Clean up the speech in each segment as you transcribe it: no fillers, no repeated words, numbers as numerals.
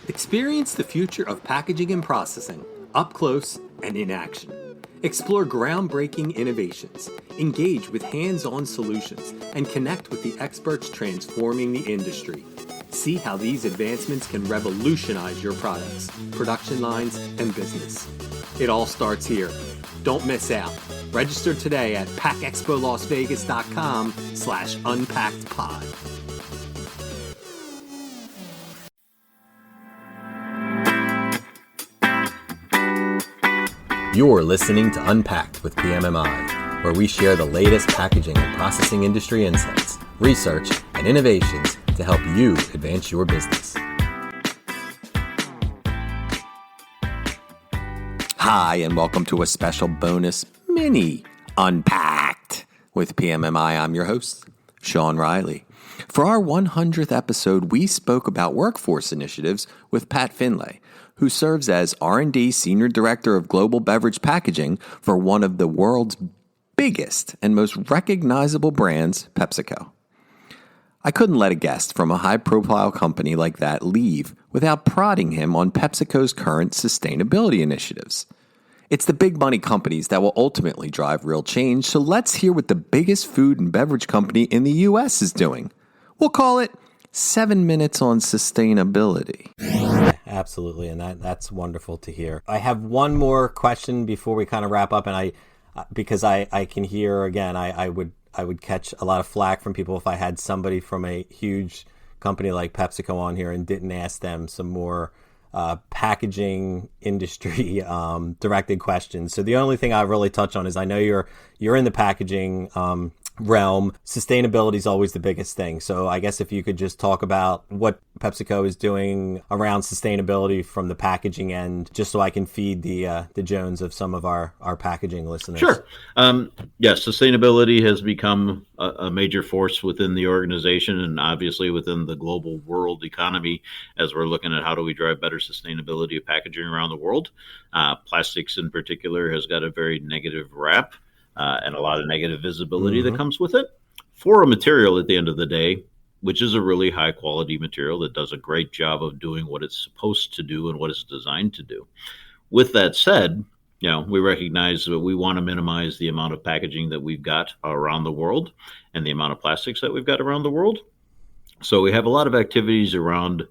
Experience the future of packaging and processing up close and in action. Explore groundbreaking innovations, engage with hands-on solutions, and connect with the experts transforming the industry. See how these advancements can revolutionize your products, production lines, and business. It all starts here. Don't miss out. Register today at packexpolasvegas.com/unpackedpod. You're listening to Unpacked with PMMI, where we share the latest packaging and processing industry insights, research, and innovations to help you advance your business. Hi, and welcome to a special bonus mini Unpacked with PMMI. I'm your host, Sean Riley. For our 100th episode, we spoke about workforce initiatives with Pat Finlay, who serves as R&D Senior Director of Global Beverages Packaging for one of the world's biggest and most recognizable brands, PepsiCo. I couldn't let a guest from a high-profile company like that leave without prodding him on PepsiCo's current sustainability initiatives. It's the big money companies that will ultimately drive real change, so let's hear what the biggest food and beverage company in the U.S. is doing. We'll call it 7 minutes on sustainability. Absolutely, and that's wonderful to hear. I have one more question before we kind of wrap up, and because I can hear again, I would catch a lot of flack from people if I had somebody from a huge company like PepsiCo on here and didn't ask them some more packaging industry directed questions. So the only thing I really touch on is I know you're in the packaging realm. Sustainability is always the biggest thing. So I guess if you could just talk about what PepsiCo is doing around sustainability from the packaging end, just so I can feed the Jones of some of our packaging listeners. Sure. Yes, sustainability has become a major force within the organization and obviously within the global world economy as we're looking at how do we drive better sustainability of packaging around the world. Plastics in particular has got a very negative rap. And a lot of negative visibility that comes with it for a material at the end of the day, which is a really high quality material that does a great job of doing what it's supposed to do and what it's designed to do. With that said, we recognize that we want to minimize the amount of packaging that we've got around the world and the amount of plastics that we've got around the world. So we have a lot of activities around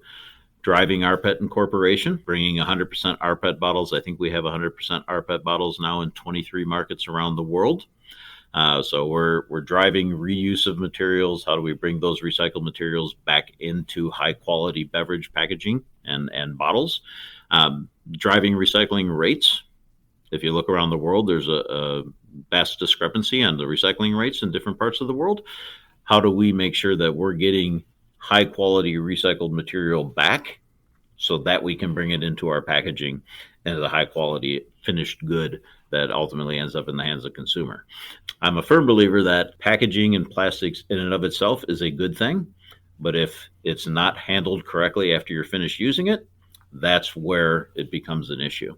driving rPET incorporation, bringing 100% rPET bottles. I think we have 100% rPET bottles now in 23 markets around the world. So we're driving reuse of materials. How do we bring those recycled materials back into high quality beverage packaging and bottles? Driving recycling rates. If you look around the world, there's a vast discrepancy on the recycling rates in different parts of the world. How do we make sure that we're getting high quality recycled material back so that we can bring it into our packaging as a high quality finished good that ultimately ends up in the hands of consumer. I'm a firm believer that packaging and plastics in and of itself is a good thing, but if it's not handled correctly after you're finished using it, that's where it becomes an issue.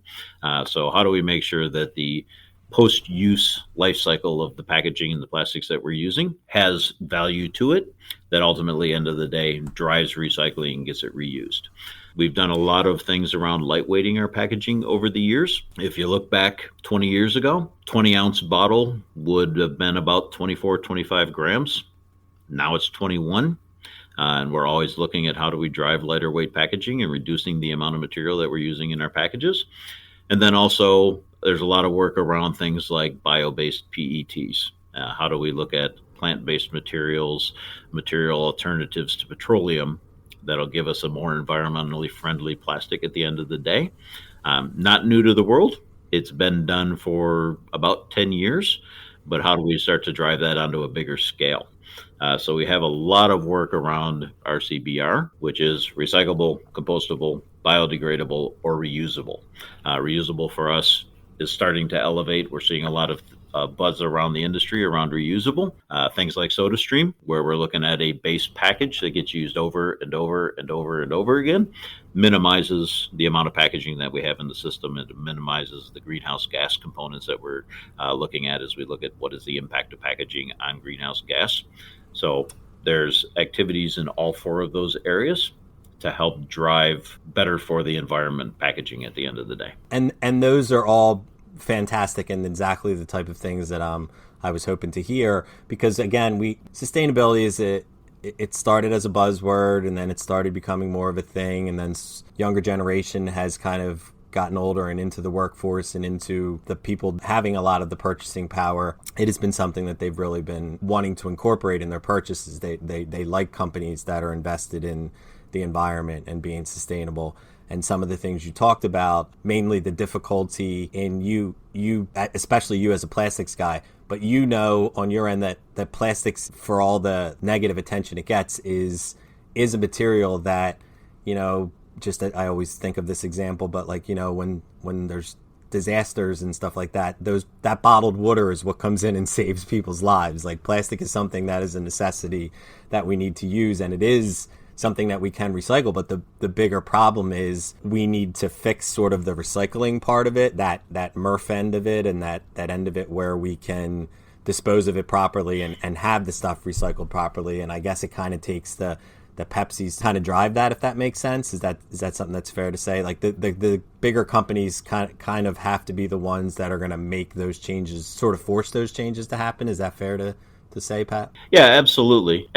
So how do we make sure that the post-use life cycle of the packaging and the plastics that we're using has value to it that ultimately, end of the day, drives recycling and gets it reused. We've done a lot of things around lightweighting our packaging over the years. If you look back 20 years ago, 20-ounce bottle would have been about 24, 25 grams. Now it's 21. And we're always looking at how do we drive lighter weight packaging and reducing the amount of material that we're using in our packages. And then also, there's a lot of work around things like bio-based PETs. How do we look at plant-based material alternatives to petroleum that'll give us a more environmentally friendly plastic at the end of the day? Not new to the world. It's been done for about 10 years, but how do we start to drive that onto a bigger scale? So we have a lot of work around RCBR, which is recyclable, compostable, biodegradable, or reusable. Reusable for us is starting to elevate. We're seeing a lot of buzz around the industry around reusable. Things like SodaStream, where we're looking at a base package that gets used over and over and over and over again, minimizes the amount of packaging that we have in the system. It minimizes the greenhouse gas components that we're looking at as we look at what is the impact of packaging on greenhouse gas. So there's activities in all four of those areas. to help drive better for the environment packaging at the end of the day. And those are all fantastic and exactly the type of things that I was hoping to hear, because again, sustainability is it started as a buzzword, and then it started becoming more of a thing, and then younger generation has kind of gotten older and into the workforce and into the people having a lot of the purchasing power. It has been something that they've really been wanting to incorporate in their purchases. They like companies that are invested in the environment and being sustainable. And some of the things you talked about, mainly the difficulty in you, especially you as a plastics guy, but you know on your end that plastics, for all the negative attention it gets, is a material that, I always think of this example, but when there's disasters and stuff like that, that bottled water is what comes in and saves people's lives. Like, plastic is something that is a necessity that we need to use, and it is something that we can recycle, but the bigger problem is we need to fix sort of the recycling part of it, that MRF end of it, and that end of it where we can dispose of it properly and have the stuff recycled properly. And I guess it kind of takes the Pepsi's kind of drive that, if that makes sense. Is that something that's fair to say? Like the bigger companies kind of have to be the ones that are going to make those changes, sort of force those changes to happen. Is that fair to say, Pat? Yeah, absolutely.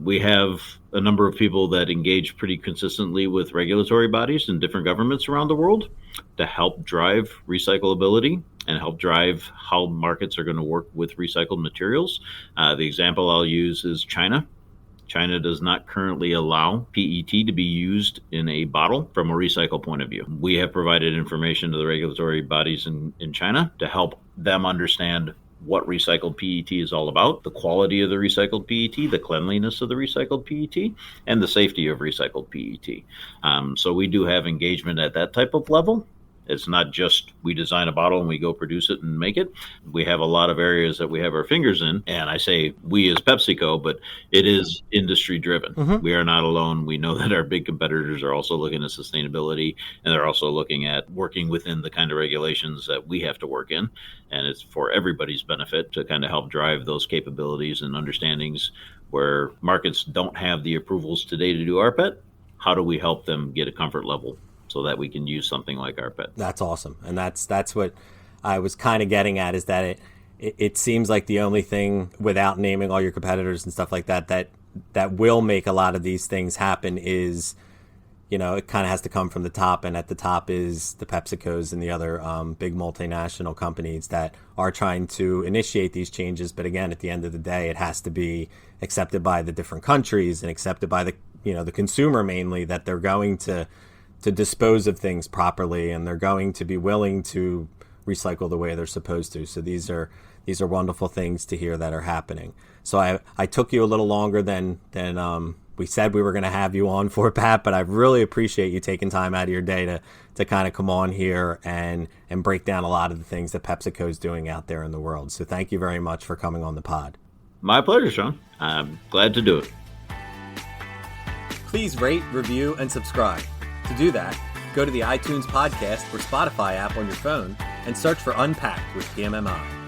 We have a number of people that engage pretty consistently with regulatory bodies and different governments around the world to help drive recyclability and help drive how markets are going to work with recycled materials. The example I'll use is China. China does not currently allow PET to be used in a bottle from a recycle point of view. We have provided information to the regulatory bodies in China to help them understand what recycled PET is all about, the quality of the recycled PET, the cleanliness of the recycled PET, and the safety of recycled PET. So we do have engagement at that type of level. It's not just we design a bottle and we go produce it and make it. We have a lot of areas that we have our fingers in. And I say we as PepsiCo, but it is industry driven. Mm-hmm. We are not alone. We know that our big competitors are also looking at sustainability, and they're also looking at working within the kind of regulations that we have to work in. And it's for everybody's benefit to kind of help drive those capabilities and understandings where markets don't have the approvals today to do rPET. How do we help them get a comfort level so that we can use something like rPET? That's awesome. And that's what I was kind of getting at, is that it seems like the only thing, without naming all your competitors and stuff like that will make a lot of these things happen is, it kind of has to come from the top. And at the top is the PepsiCos and the other big multinational companies that are trying to initiate these changes. But again, at the end of the day, it has to be accepted by the different countries and accepted by the consumer mainly, that they're going to dispose of things properly, and they're going to be willing to recycle the way they're supposed to. So these are wonderful things to hear that are happening. So I took you a little longer than we said we were going to have you on for, Pat, but I really appreciate you taking time out of your day to kind of come on here and break down a lot of the things that PepsiCo is doing out there in the world. So thank you very much for coming on the pod. My pleasure, Sean. I'm glad to do it. Please rate, review, and subscribe. To do that, go to the iTunes podcast or Spotify app on your phone and search for unPACKed with PMMI.